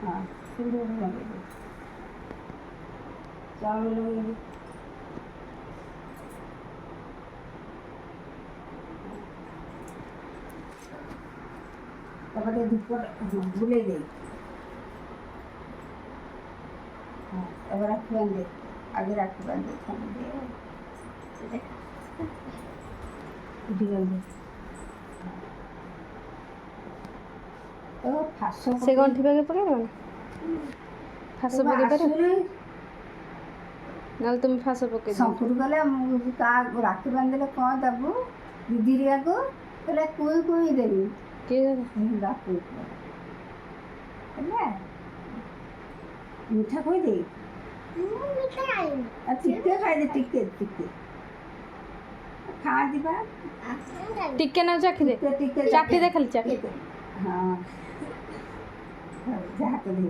हाँ सिंदूर लगे दे, चावल लगे दे। তারপরে ধূপটা ভুলে দেই। হ্যাঁ এবার রাখি বান্ধে, আগে রাখি বান্ধে এখানে দিয়ে উঠি বান্ধে। তো ফাঁস ସେ ଗଣ୍ଠି ପାଖେ ପକେଇବ ନା ଫାସ ପକେଇ ପାରିବ ନହେଲେ ତୁମେ ଫାସ ପକେଇ ଦିଅ। ଶଙ୍କୁରୁ ଗଲେ କା ରାକ୍ଷୀ ବାନ୍ଧିଲେ କ'ଣ ଦେବୁ ଦିଦିରିଆକୁ କହିଲେ କୁଇ କୁଇ ଦେବି। କିଏ ବାପୁ ହେଲା ମିଠା କହିଦେ, ଟିକେ ଖାଇଦେ, ଟିକେ ଟିକେ ଖାଆନ୍ତି ବା, ଟିକେ ନାଉ ଚାଖି ଦେ, ଟିକେ ଚାଖି ଦେ ଖାଲି ଚାଖି। ହଁ ଯାହା ତ